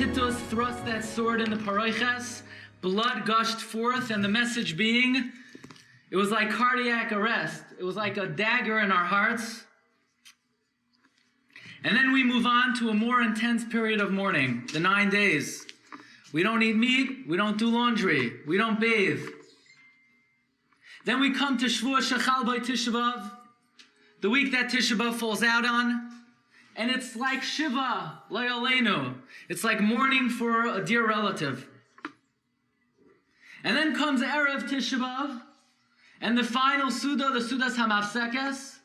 Kittus thrust that sword in the paroiches, blood gushed forth, and the message being, it was like cardiac arrest. It was like a dagger in our hearts. And then we move on to a more intense period of mourning, the 9 days. We don't eat meat, we don't do laundry, we don't bathe. Then we come to Shvuah Shechal by Tisha B'Av, the week that Tisha B'Av falls out on, and it's like Shiva, Layaleinu. It's like mourning for a dear relative. And then comes Erev Tisha B'Av, and the final Suda, the Sudas HaMafsekes.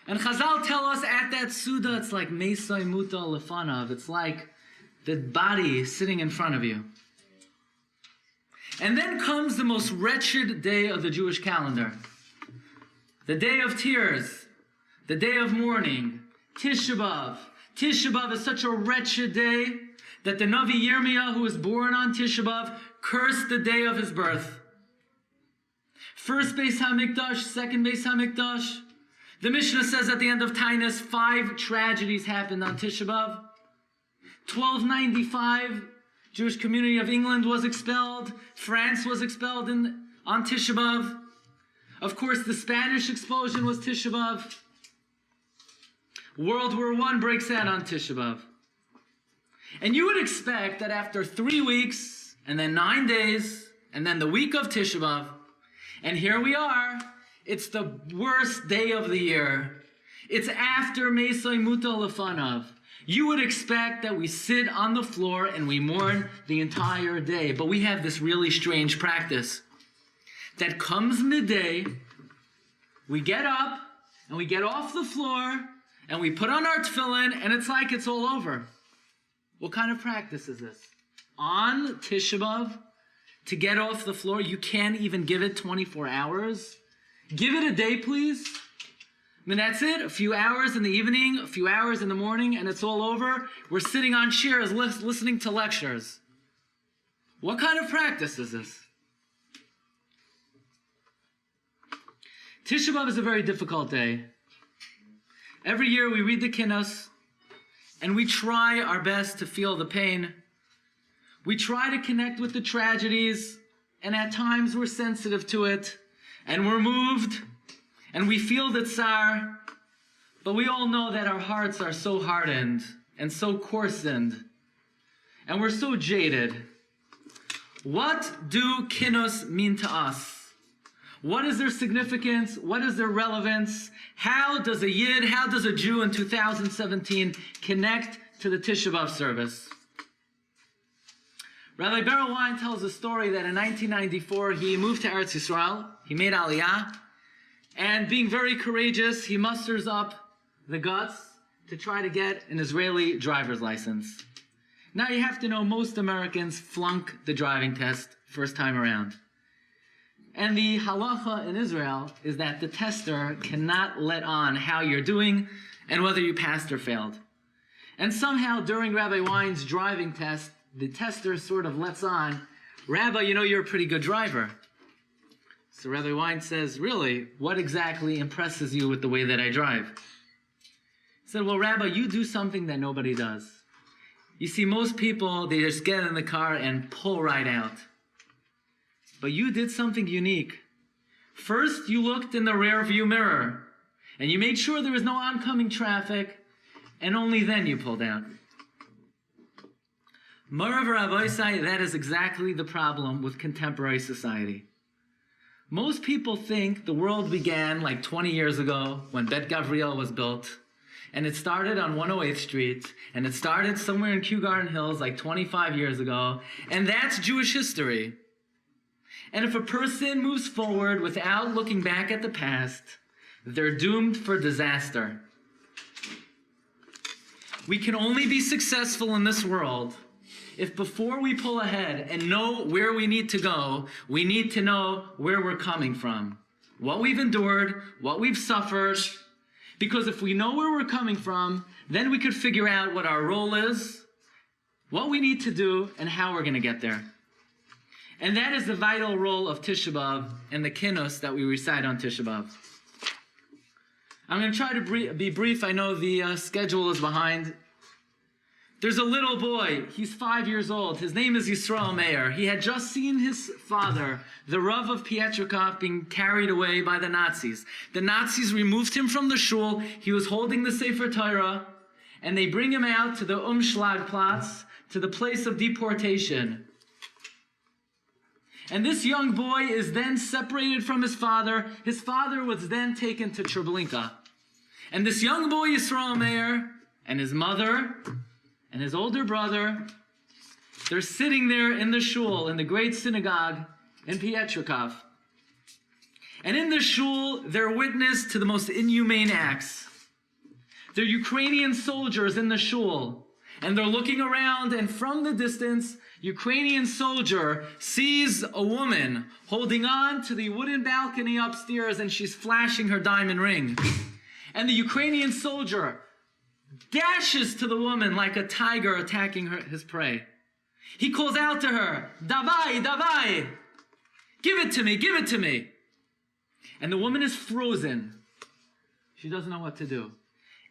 And Chazal tell us at that Suda, it's like Meisai Muta Lefanav. It's like the body sitting in front of you. And then comes the most wretched day of the Jewish calendar. The day of tears, the day of mourning, Tisha B'Av. Tisha B'Av is such a wretched day that the Navi Yirmiyah, who was born on Tisha B'Av, cursed the day of his birth. First Beis HaMikdash, second Beis HaMikdash. The Mishnah says at the end of Tainus, 5 tragedies happened on Tisha B'Av. 1295, Jewish community of England was expelled. France was expelled on Tisha B'Av. Of course, the Spanish explosion was Tisha B'Av. World War I breaks out on Tisha B'Av. And you would expect that after 3 weeks, and then 9 days, and then the week of Tisha B'Av, and here we are, it's the worst day of the year. It's after Meisai Muta Lefanav. You would expect that we sit on the floor and we mourn the entire day. But we have this really strange practice. That comes midday, we get up and we get off the floor and we put on our tefillin and it's like it's all over. What kind of practice is this? On Tisha B'Av, to get off the floor, you can't even give it 24 hours. Give it a day, please. I mean, that's it. A few hours in the evening, a few hours in the morning, and it's all over. We're sitting on chairs listening to lectures. What kind of practice is this? Tisha B'Av is a very difficult day. Every year we read the Kinnos, and we try our best to feel the pain. We try to connect with the tragedies, and at times we're sensitive to it. And we're moved, and we feel the tsar, but we all know that our hearts are so hardened and so coarsened, and we're so jaded. What do kinnos mean to us? What is their significance? What is their relevance? How does a Yid, how does a Jew in 2017 connect to the Tisha B'Av service? Rabbi Beryl Wein tells a story that in 1994 he moved to Eretz Yisrael, he made Aliyah, and being very courageous, he musters up the guts to try to get an Israeli driver's license. Now you have to know most Americans flunk the driving test first time around. And the halacha in Israel is that the tester cannot let on how you're doing and whether you passed or failed. And somehow during Rabbi Wein's driving test, the tester sort of lets on, Rabbi, you know you're a pretty good driver. So Rabbi Wein says, really, what exactly impresses you with the way that I drive? He said, well, Rabbi, you do something that nobody does. You see, most people, they just get in the car and pull right out. But you did something unique. First, you looked in the rear view mirror, and you made sure there was no oncoming traffic, and only then you pulled out. Moreover, Avoisai, that is exactly the problem with contemporary society. Most people think the world began like 20 years ago when Bet Gavriel was built, and it started on 108th Street, and it started somewhere in Kew Garden Hills like 25 years ago, and that's Jewish history. And if a person moves forward without looking back at the past, they're doomed for disaster. We can only be successful in this world if before we pull ahead and know where we need to go, we need to know where we're coming from, what we've endured, what we've suffered. Because if we know where we're coming from, then we could figure out what our role is, what we need to do, and how we're going to get there. And that is the vital role of Tisha B'Av and the kinnos that we recite on Tisha B'Av. I'm going to try to be brief. I know the schedule is behind. There's a little boy. He's 5 years old. His name is Yisrael Meir. He had just seen his father, the Rav of Pietrikov, being carried away by the Nazis. The Nazis removed him from the shul. He was holding the Sefer Torah, and they bring him out to the Umschlagplatz, to the place of deportation. And this young boy is then separated from his father. His father was then taken to Treblinka. And this young boy, Yisrael Meir, and his mother, and his older brother, they're sitting there in the shul, in the great synagogue in Pietrikov. And in the shul, they're witness to the most inhumane acts. They're Ukrainian soldiers in the shul, and they're looking around, and from the distance, Ukrainian soldier sees a woman holding on to the wooden balcony upstairs, and she's flashing her diamond ring. And the Ukrainian soldier dashes to the woman like a tiger attacking his prey. He calls out to her, "Davai, davai! Give it to me, give it to me!" And the woman is frozen. She doesn't know what to do.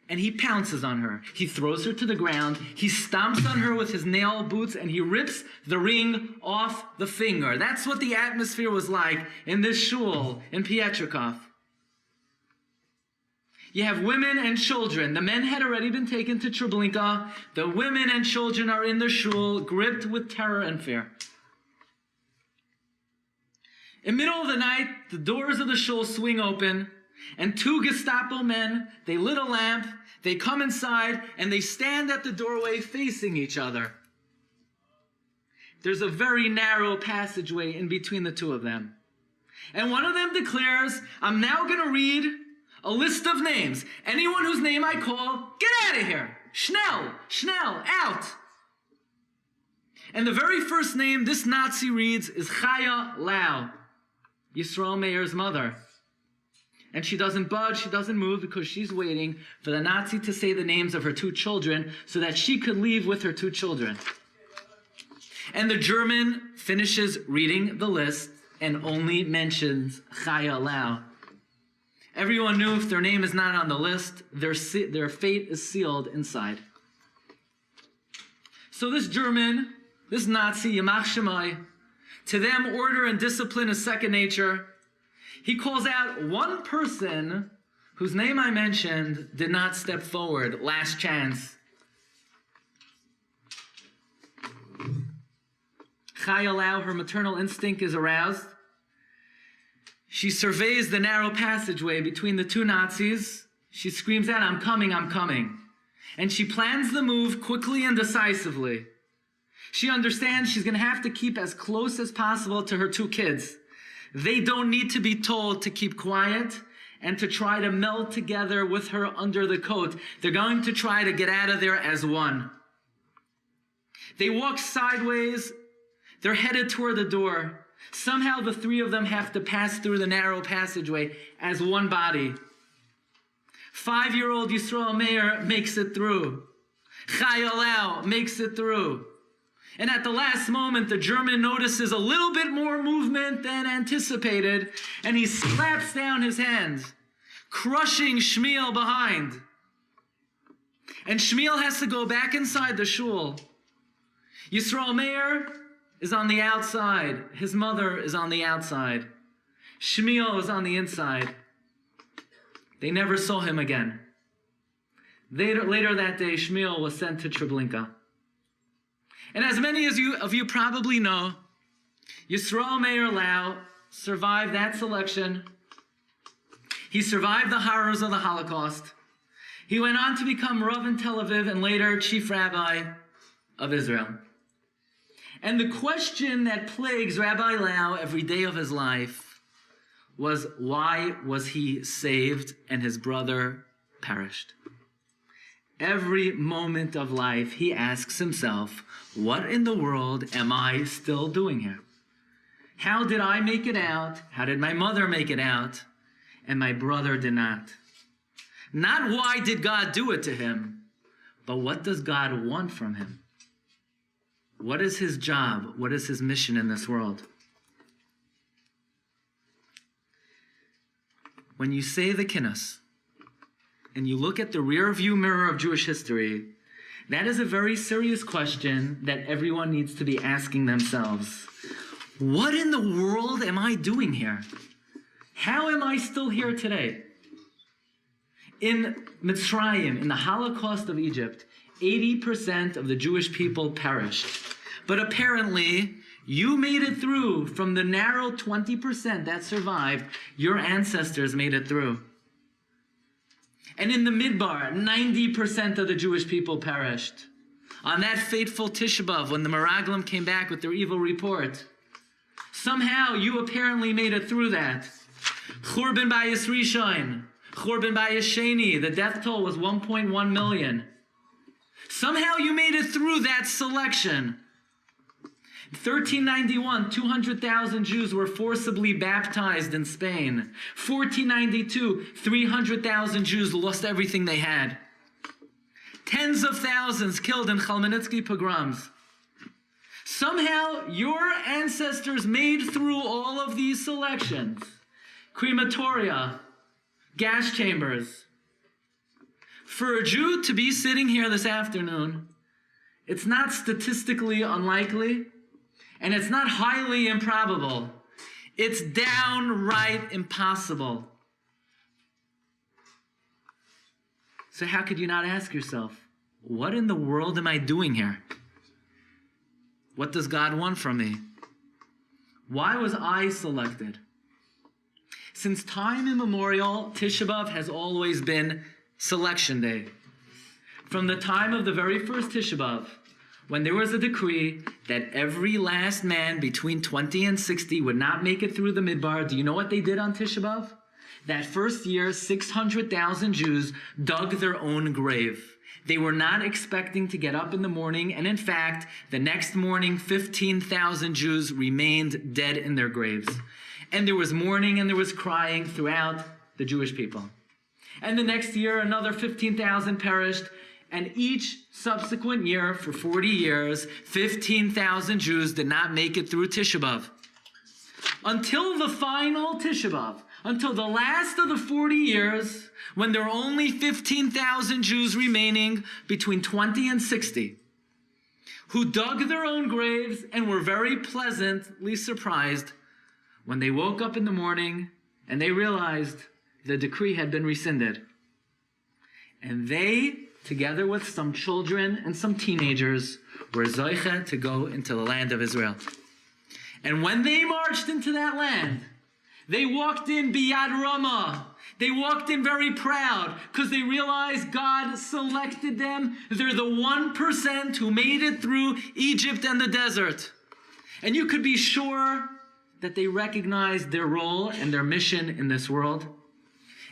And he pounces on her. He throws her to the ground. He stomps on her with his nail boots, and he rips the ring off the finger. That's what the atmosphere was like in this shul in Pietrikov. You have women and children. The men had already been taken to Treblinka. The women and children are in the shul, gripped with terror and fear. In the middle of the night, the doors of the shul swing open, and two Gestapo men, they lit a lamp, they come inside, and they stand at the doorway facing each other. There's a very narrow passageway in between the two of them. And one of them declares, "I'm now going to read a list of names. Anyone whose name I call, get out of here. Schnell, Schnell, out." And the very first name this Nazi reads is Chaya Lau, Yisrael Meir's mother. And she doesn't budge, she doesn't move, because she's waiting for the Nazi to say the names of her two children so that she could leave with her two children. And the German finishes reading the list and only mentions Chaya Lau. Everyone knew if their name is not on the list, their fate is sealed inside. So this German, this Nazi, Yamach Shemai, to them order and discipline is second nature. He calls out one person whose name I mentioned did not step forward, last chance. Chaya Lau, her maternal instinct is aroused. She surveys the narrow passageway between the two Nazis. She screams out, "I'm coming, I'm coming." And she plans the move quickly and decisively. She understands she's going to have to keep as close as possible to her two kids. They don't need to be told to keep quiet and to try to meld together with her under the coat. They're going to try to get out of there as one. They walk sideways. They're headed toward the door. Somehow the three of them have to pass through the narrow passageway as one body. 5-year-old Yisrael Meir makes it through. Chaya Lau makes it through. And at the last moment, the German notices a little bit more movement than anticipated, and he slaps down his hand, crushing Shmuel behind. And Shmuel has to go back inside the shul. Yisrael Meir is on the outside. His mother is on the outside. Shmuel is on the inside. They never saw him again. Later that day, Shmuel was sent to Treblinka. And as many of you probably know, Yisrael Meir Lau survived that selection. He survived the horrors of the Holocaust. He went on to become Rav in Tel Aviv and later Chief Rabbi of Israel. And the question that plagues Rabbi Lau every day of his life was, why was he saved and his brother perished? Every moment of life, he asks himself, what in the world am I still doing here? How did I make it out? How did my mother make it out? And my brother did not. Not why did God do it to him, but what does God want from him? What is his job? What is his mission in this world? When you say the Kinnos, and you look at the rear view mirror of Jewish history, That is a very serious question that everyone needs to be asking themselves. What in the world am I doing here? How am I still here today? In Mitzrayim, in the Holocaust of Egypt, 80% of the Jewish people perished. But apparently, you made it through. From the narrow 20% that survived, your ancestors made it through. And in the Midbar, 90% of the Jewish people perished. On that fateful Tisha B'Av, when the Meraglim came back with their evil report, somehow you apparently made it through that. Churban Bayis Rishon, Churban Bayis Sheni, the death toll was 1.1 million. Somehow you made it through that selection. 1391, 200,000 Jews were forcibly baptized in Spain. 1492, 300,000 Jews lost everything they had. Tens of thousands killed in Chmielnicki pogroms. Somehow your ancestors made through all of these selections. Crematoria, gas chambers. For a Jew to be sitting here this afternoon, it's not statistically unlikely, and it's not highly improbable. It's downright impossible. So how could you not ask yourself, what in the world am I doing here? What does God want from me? Why was I selected? Since time immemorial, Tisha B'Av has always been selection day. From the time of the very first Tisha B'Av, when there was a decree that every last man between 20 and 60 would not make it through the Midbar, do you know what they did on Tisha B'Av? That first year, 600,000 Jews dug their own grave. They were not expecting to get up in the morning, and in fact, the next morning, 15,000 Jews remained dead in their graves. And there was mourning and there was crying throughout the Jewish people. And the next year, another 15,000 perished, and each subsequent year, for 40 years, 15,000 Jews did not make it through Tisha B'Av. Until the final Tisha B'Av, until the last of the 40 years, when there were only 15,000 Jews remaining between 20 and 60, who dug their own graves and were very pleasantly surprised when they woke up in the morning and they realized the decree had been rescinded. And they, together with some children and some teenagers, were zoicha to go into the land of Israel. And when they marched into that land, they walked in biyad Rama. They walked in very proud because they realized God selected them. They're the 1% who made it through Egypt and the desert. And you could be sure that they recognized their role and their mission in this world.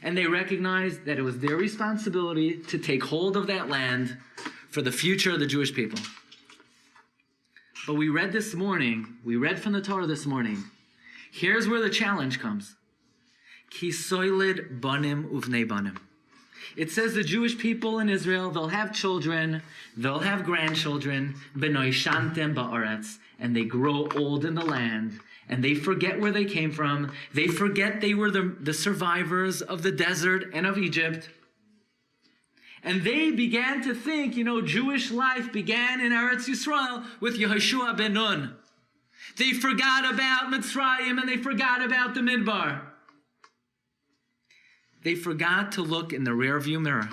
And they recognized that it was their responsibility to take hold of that land for the future of the Jewish people. But we read from the Torah this morning, here's where the challenge comes. Ki soiled banim uvnei banim. It says the Jewish people in Israel, they'll have children, they'll have grandchildren, benoi shantem ba'aretz, and they grow old in the land, and they forget where they came from. They forget they were the survivors of the desert and of Egypt. And they began to think, Jewish life began in Eretz Yisrael with Yehoshua ben Nun. They forgot about Mitzrayim and they forgot about the Midbar. They forgot to look in the rearview mirror.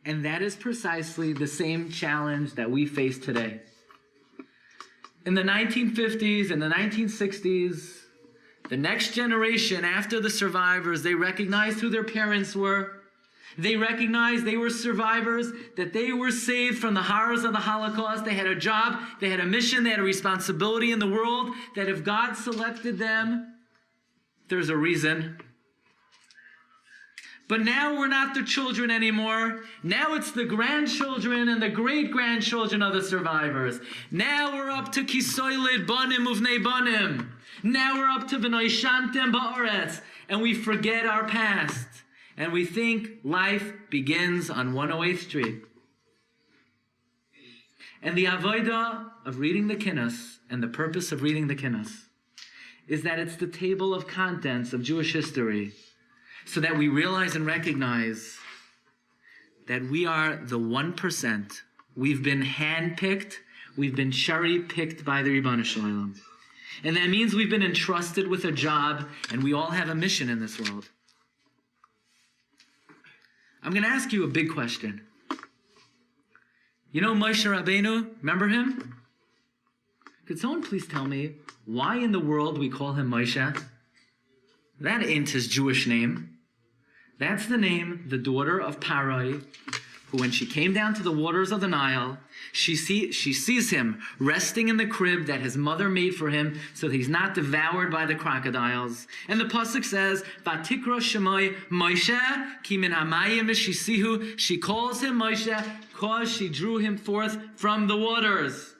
And that is precisely the same challenge that we face today. In the 1950s and the 1960s, the next generation after the survivors, they recognized who their parents were. They recognized they were survivors, that they were saved from the horrors of the Holocaust. They had a job, they had a mission, they had a responsibility in the world, that if God selected them, there's a reason. But now we're not the children anymore. Now it's the grandchildren and the great-grandchildren of the survivors. Now we're up to Kisoylid Banim Uvnei Banim. Now we're up to V'noi Shantem Ba'aretz. And we forget our past. And we think life begins on 108th Street. And the avodah of reading the Kinnos, and the purpose of reading the Kinnos, is that it's the table of contents of Jewish history, so that we realize and recognize that we are the 1%. We've been handpicked. We've been cherry-picked by the Ribbon Shalom. And that means we've been entrusted with a job, and we all have a mission in this world. I'm going to ask you a big question. You know Moshe Rabbeinu? Remember him? Could someone please tell me why in the world we call him Moshe? That ain't his Jewish name. That's the name, the daughter of Parai, who when she came down to the waters of the Nile, she sees him resting in the crib that his mother made for him so that he's not devoured by the crocodiles. And the pasuk says, "Vatikra Shemoi Moshe ki min hamayim shisihu." She calls him Moshe because she drew him forth from the waters.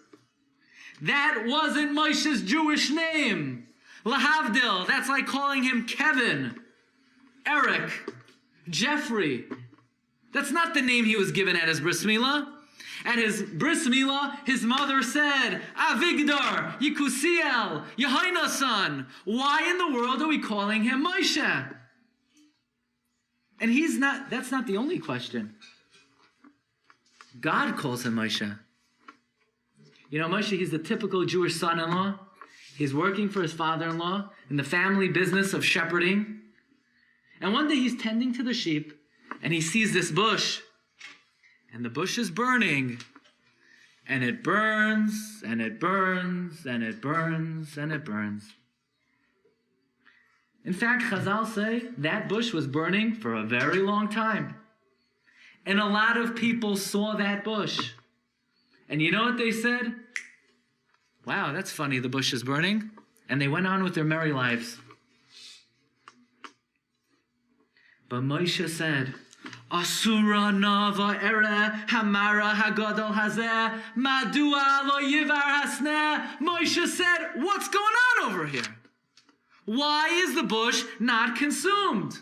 That wasn't Moshe's Jewish name. Lahavdil, that's like calling him Kevin, Eric, Jeffrey. That's not the name he was given at his bris milah. At his bris milah, his mother said, Avigdor, Yekusiel, Yehoina son. Why in the world are we calling him Moshe? And that's not the only question. God calls him Moshe. You know, Moshe, he's the typical Jewish son-in-law. He's working for his father-in-law in the family business of shepherding. And one day he's tending to the sheep, and he sees this bush. And the bush is burning. And it burns, and it burns, and it burns, and it burns. In fact, Chazal say that bush was burning for a very long time. And a lot of people saw that bush. And you know what they said? Wow, that's funny, the bush is burning. And they went on with their merry lives. But Moshe said, Asura nava ere hamara hagadol hazeh madua lo yivar hasneh. Moshe said, what's going on over here? Why is the bush not consumed?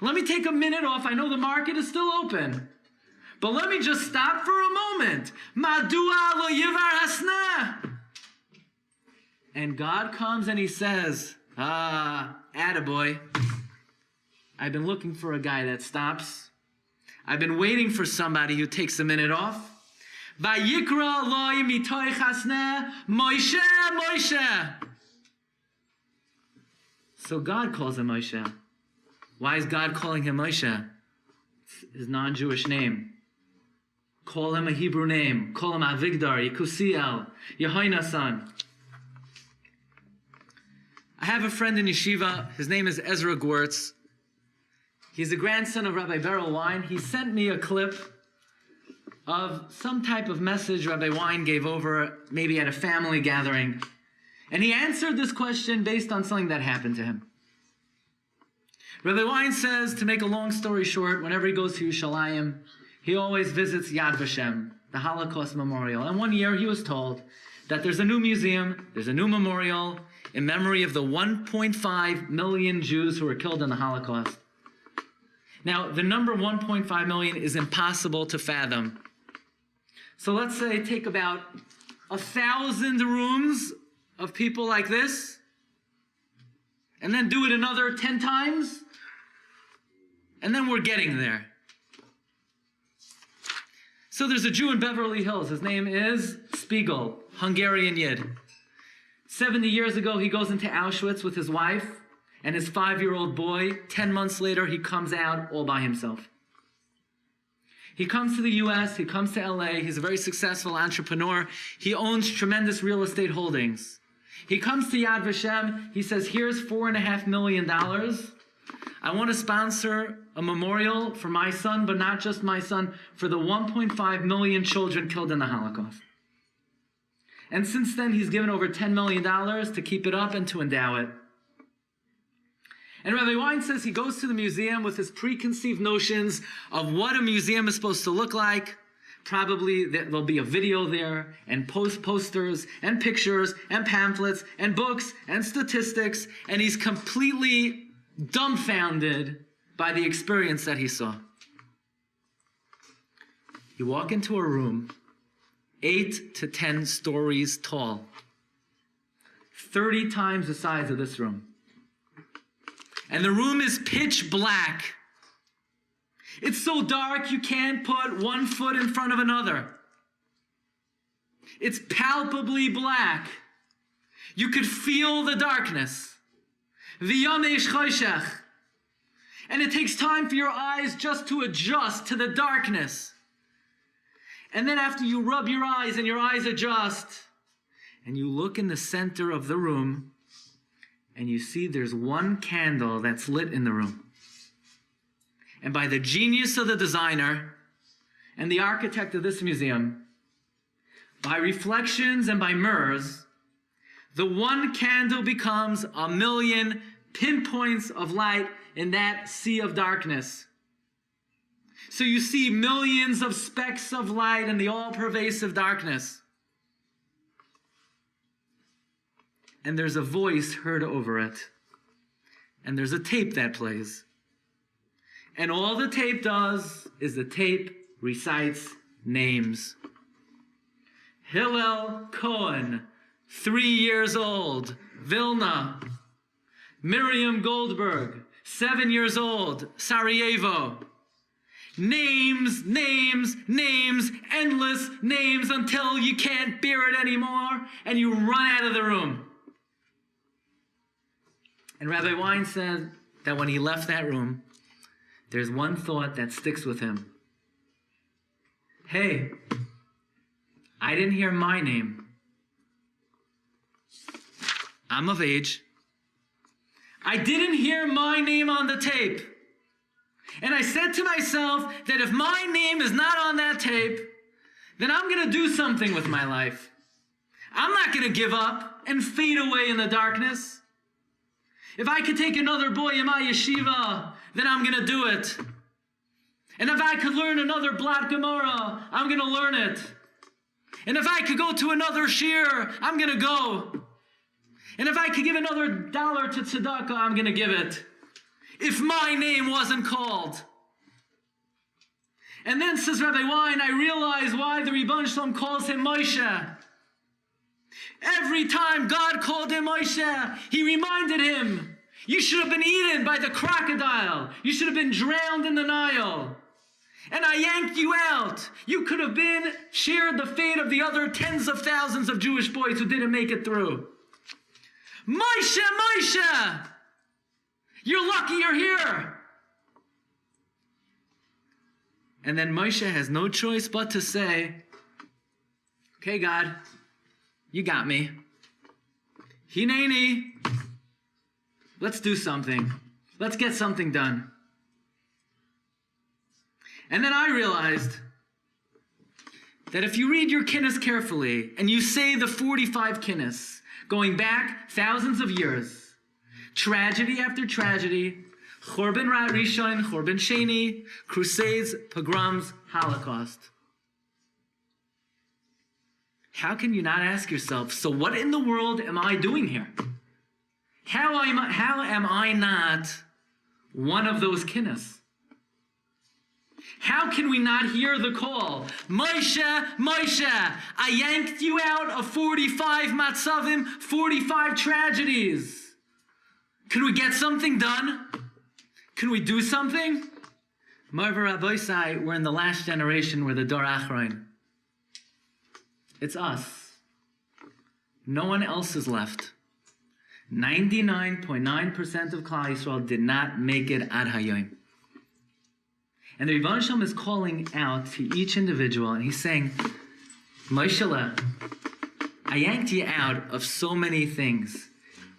Let me take a minute off. I know the market is still open. But let me just stop for a moment. Madua lo yivar hasneh. And God comes and he says, attaboy. I've been looking for a guy that stops. I've been waiting for somebody who takes a minute off. Vayikra loy mitoy chasneh, Moshe, Moshe. So God calls him Moshe. Why is God calling him Moshe? It's his non-Jewish name. Call him a Hebrew name. Call him Avigdor, Yekusiel, Yehoina son. I have a friend in yeshiva. His name is Ezra Gwertz. He's the grandson of Rabbi Beryl Wein. He sent me a clip of some type of message Rabbi Wein gave over maybe at a family gathering. And he answered this question based on something that happened to him. Rabbi Wein says, to make a long story short, whenever he goes to Yerushalayim, he always visits Yad Vashem, the Holocaust Memorial. And one year he was told that there's a new museum, there's a new memorial in memory of the 1.5 million Jews who were killed in the Holocaust. Now, the number 1.5 million is impossible to fathom. So let's say take about 1,000 rooms of people like this, and then do it another 10 times, and then we're getting there. So there's a Jew in Beverly Hills. His name is Spiegel, Hungarian Yid. 70 years ago, he goes into Auschwitz with his wife and his 5-year-old boy. 10 months later, he comes out all by himself. He comes to the US, he comes to LA, he's a very successful entrepreneur. He owns tremendous real estate holdings. He comes to Yad Vashem, he says, here's $4.5 million. I want to sponsor a memorial for my son, but not just my son, for the 1.5 million children killed in the Holocaust. And since then, he's given over $10 million to keep it up and to endow it. And Rabbi Wein says he goes to the museum with his preconceived notions of what a museum is supposed to look like. Probably there'll be a video there, and posters, and pictures, and pamphlets, and books, and statistics, and he's completely dumbfounded by the experience that he saw. You walk into a room 8 to 10 stories tall, 30 times the size of this room. And the room is pitch black. It's so dark you can't put one foot in front of another. It's palpably black. You could feel the darkness. V'yamesh choshech. And it takes time for your eyes just to adjust to the darkness. And then after you rub your eyes and your eyes adjust, and you look in the center of the room, and you see there's one candle that's lit in the room. And by the genius of the designer and the architect of this museum, by reflections and by mirrors, the one candle becomes 1,000,000 pinpoints of light in that sea of darkness. So you see millions of specks of light in the all-pervasive darkness. And there's a voice heard over it. And there's a tape that plays. And all the tape does is the tape recites names. Hillel Cohen, 3 years old, Vilna. Miriam Goldberg, 7 years old, Sarajevo. Names, names, names, endless names until you can't bear it anymore and you run out of the room. And Rabbi Wein said that when he left that room, there's one thought that sticks with him. Hey, I didn't hear my name. I'm of age. I didn't hear my name on the tape. And I said to myself that if my name is not on that tape, then I'm going to do something with my life. I'm not going to give up and fade away in the darkness. If I could take another boy in my yeshiva, then I'm going to do it. And if I could learn another Blat Gemara, I'm going to learn it. And if I could go to another Shiur, I'm going to go. And if I could give another $1 to tzedakah, I'm going to give it. If my name wasn't called. And then, says Rabbi Wein, I realize why the Ribbon Shalom calls him Moshe. Every time God called him Moshe, he reminded him, you should have been eaten by the crocodile. You should have been drowned in the Nile. And I yanked you out. You could have been shared the fate of the other tens of thousands of Jewish boys who didn't make it through. Moshe, Moshe! You're lucky you're here. And then Moshe has no choice but to say, okay, God, you got me. Hineni. Let's do something. Let's get something done. And then I realized that if you read your kinnis carefully and you say the 45 kinnis, going back thousands of years, tragedy after tragedy, Churban Rishon, Churban Sheni, crusades, pogroms, Holocaust. How can you not ask yourself, so what in the world am I doing here? How am I not one of those kinnis? How can we not hear the call? Moshe, Moshe, I yanked you out of 45 matzavim, 45 tragedies. Can we get something done? Can we do something? Marva Rabbi, we're in the last generation, we're the Dor Achron. It's us. No one else is left. 99.9% of Klal Yisrael did not make it ad hayom. And the Rebbeinu Shalom is calling out to each individual, and he's saying, Moshe, I yanked you out of so many things.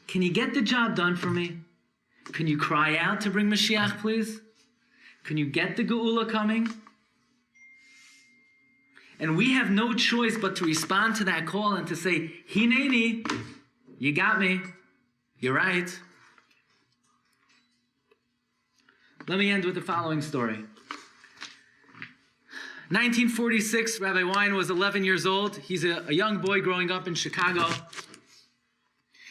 Can you get the job done for me? Can you cry out to bring Mashiach, please? Can you get the Geula coming? And we have no choice but to respond to that call and to say, Hineni, you got me. You're right. Let me end with the following story. 1946, Rabbi Wein was 11 years old. He's a young boy growing up in Chicago.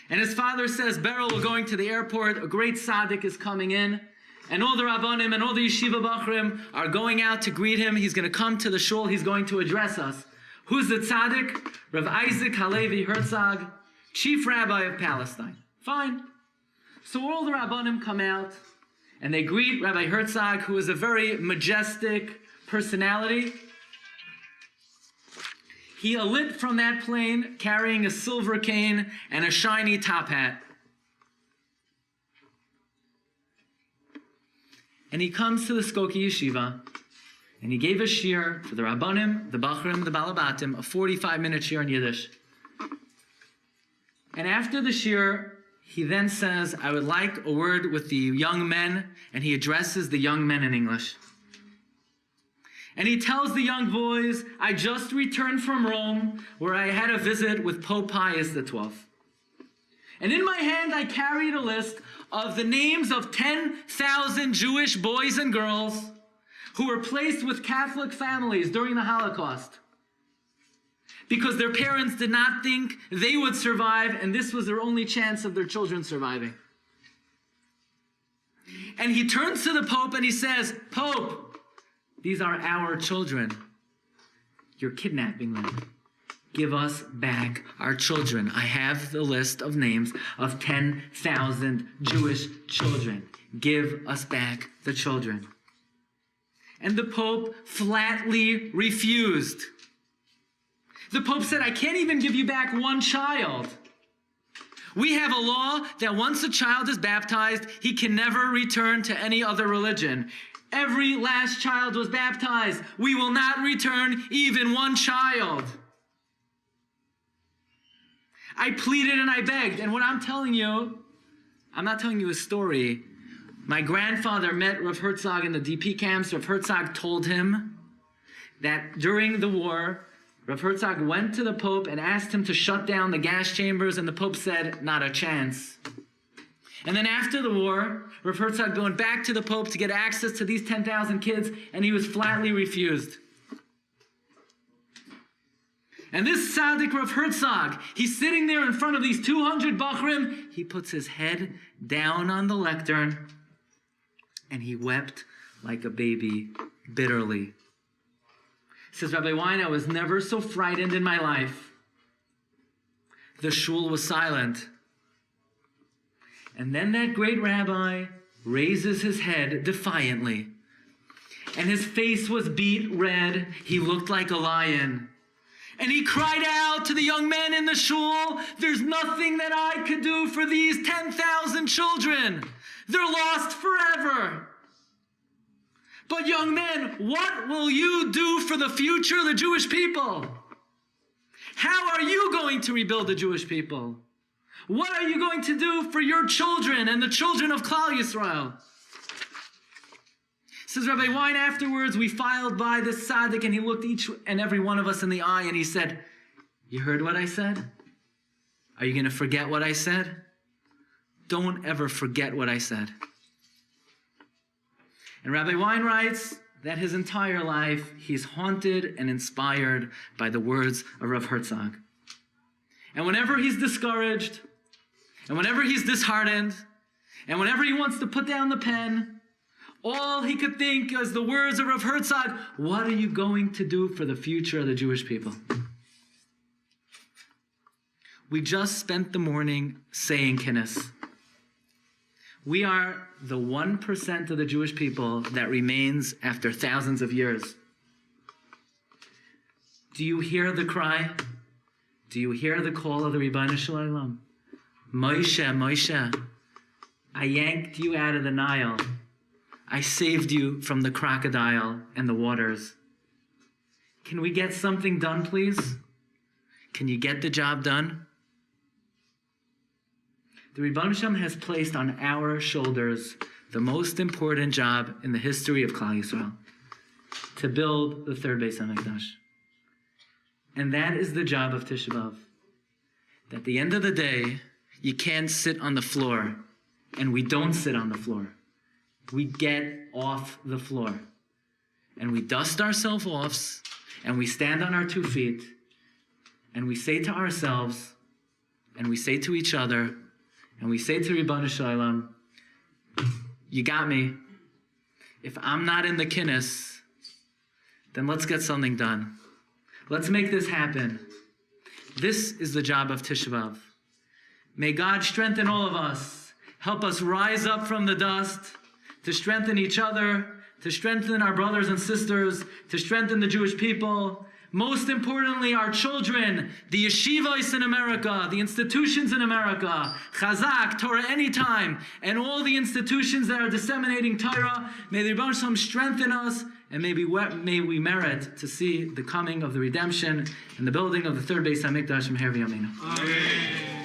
And his father says, Beryl, we're going to the airport. A great tzaddik is coming in. And all the Rabbanim and all the Yeshiva Bachrim are going out to greet him. He's going to come to the shul. He's going to address us. Who's the tzaddik? Rav Isaac Halevi Herzog, chief rabbi of Palestine. Fine. So all the Rabbanim come out. and they greet Rabbi Herzog, who is a very majestic personality. He alit from that plane carrying a silver cane and a shiny top hat. And he comes to the Skokie Yeshiva, and he gave a shiur for the Rabbanim, the Bachrim, the Balabatim, a 45-minute shiur in Yiddish. And after the shiur, he then says, I would like a word with the young men, and he addresses the young men in English. And he tells the young boys, I just returned from Rome, where I had a visit with Pope Pius XII. And in my hand, I carried a list of the names of 10,000 Jewish boys and girls who were placed with Catholic families during the Holocaust, because their parents did not think they would survive, and this was their only chance of their children surviving. And he turns to the Pope and he says, Pope, these are our children. You're kidnapping them. Give us back our children. I have the list of names of 10,000 Jewish children. Give us back the children. And the Pope flatly refused. The Pope said, I can't even give you back one child. We have a law that once a child is baptized, he can never return to any other religion. Every last child was baptized. We will not return even one child. I pleaded and I begged. And what I'm telling you, I'm not telling you a story. My grandfather met Rav Herzog in the DP camps. Rav Herzog told him that during the war, Rav Herzog went to the Pope and asked him to shut down the gas chambers, and the Pope said, not a chance. And then after the war, Rav Herzog went back to the Pope to get access to these 10,000 kids, and he was flatly refused. And this tzaddik Rav Herzog, he's sitting there in front of these 200 Bachrim. He puts his head down on the lectern, and he wept like a baby bitterly. He says, Rabbi Wein, I was never so frightened in my life. The shul was silent. And then that great rabbi raises his head defiantly, and his face was beet red. He looked like a lion. And he cried out to the young men in the shul, there's nothing that I could do for these 10,000 children. They're lost forever. But young men, what will you do for the future of the Jewish people? How are you going to rebuild the Jewish people? What are you going to do for your children and the children of Klal Yisrael? Says Rabbi Wein, afterwards we filed by this tzaddik, and he looked each and every one of us in the eye and he said, you heard what I said? Are you going to forget what I said? Don't ever forget what I said. And Rabbi Wein writes that his entire life he's haunted and inspired by the words of Rav Herzog. And whenever he's discouraged, and whenever he's disheartened, and whenever he wants to put down the pen, all he could think is the words of Rav Herzog, what are you going to do for the future of the Jewish people? We just spent the morning saying kinnis. We are the 1% of the Jewish people that remains after thousands of years. Do you hear the cry? Do you hear the call of the Ribbono Shel Olam? Moshe, Moshe, I yanked you out of the Nile. I saved you from the crocodile and the waters. Can we get something done, please? Can you get the job done? The Ribbono Shel Olam has placed on our shoulders the most important job in the history of Klal Yisrael, to build the third Beis HaMikdash. And that is the job of Tisha B'Av. At the end of the day, you can't sit on the floor, and we don't sit on the floor. We get off the floor, and we dust ourselves off, and we stand on our 2 feet, and we say to ourselves, and we say to each other, and we say to Ribbono Shel Olam, you got me. If I'm not in the kinnis, then let's get something done. Let's make this happen. This is the job of Tisha B'Av. May God strengthen all of us. Help us rise up from the dust to strengthen each other, to strengthen our brothers and sisters, to strengthen the Jewish people. Most importantly, our children, the yeshivos in America, the institutions in America, Chazak, Torah Anytime, and all the institutions that are disseminating Torah. May the Rebbe Shalom strengthen us, and may we merit to see the coming of the redemption and the building of the third Beis HaMikdash. Meher v'yameinu. Amen.